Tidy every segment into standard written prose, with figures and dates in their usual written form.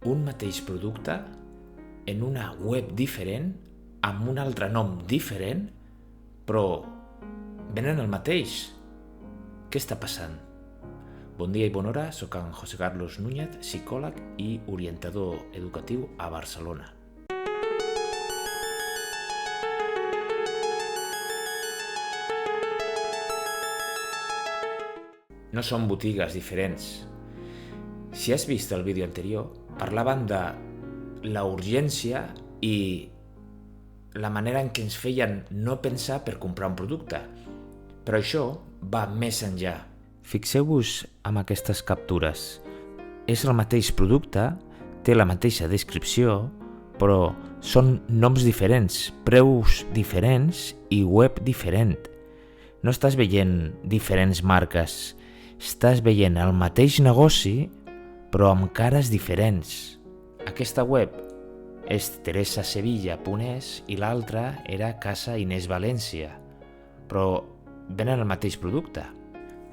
un mateix producte en una web diferent, amb un altre nom diferent, però venen el mateix. Què està passant? Bon dia i bona hora, soc en José Carlos Núñez, psicòleg i orientador educatiu a Barcelona. No són botigues diferents. Si has vist el vídeo anterior, parlaven de la urgència i la manera en què ens feien no pensar per comprar un producte. Però això va més enllà. Fixeu-vos en aquestes captures. És el mateix producte, té la mateixa descripció, però són noms diferents, preus diferents i web diferent. No estàs veient diferents marques, estàs veient el mateix negoci, però amb cares diferents. Aquesta web és teresasevilla.es i l'altra era Casa Inés València, però venen el mateix producte.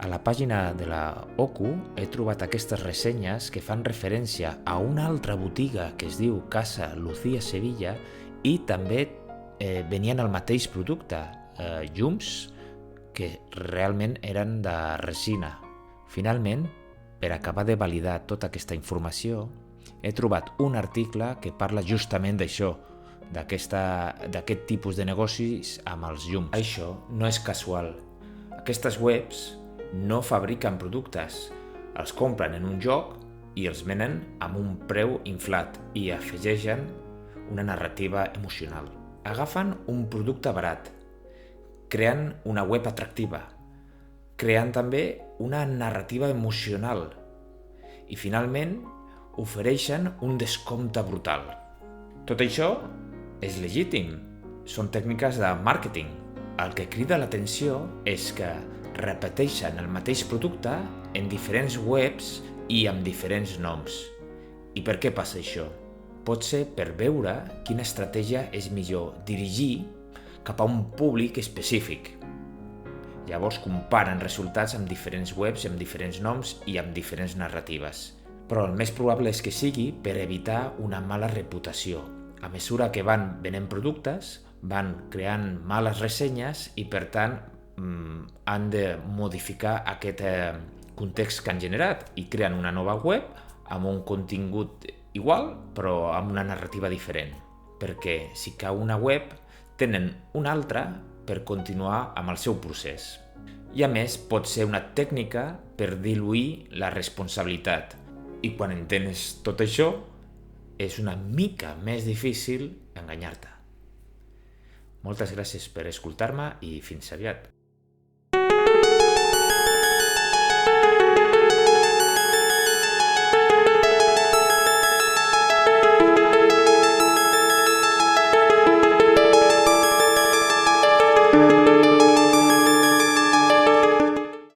A la pàgina de la OCU he trobat aquestes ressenyes que fan referència a una altra botiga que es diu Casa Lucía Sevilla i també venien el mateix producte, llums que realment eren de resina. Finalment, per acabar de validar tota aquesta informació, he trobat un article que parla justament d'això, d'aquest tipus de negocis amb els llums. Això no és casual. Aquestes webs no fabriquen productes, els compren en un lloc i els venen amb un preu inflat i afegeixen una narrativa emocional. Agafen un producte barat, creen una web atractiva, creen també una narrativa emocional i finalment ofereixen un descompte brutal. Tot això és legítim, són tècniques de màrqueting. El que crida l'atenció és que repeteixen el mateix producte en diferents webs i amb diferents noms. I per què passa això? Pot ser per veure quina estratègia és millor dirigir cap a un públic específic. Llavors comparen resultats amb diferents webs, amb diferents noms i amb diferents narratives. Però el més probable és que sigui per evitar una mala reputació. A mesura que van venent productes, van creant males ressenyes i, per tant, han de modificar aquest context que han generat i creen una nova web amb un contingut igual, però amb una narrativa diferent. Perquè si cau una web, tenen una altra per continuar amb el seu procés. I a més, pot ser una tècnica per diluir la responsabilitat. I quan entens tot això, és una mica més difícil enganyar-te. Moltes gràcies per escoltar-me i fins aviat.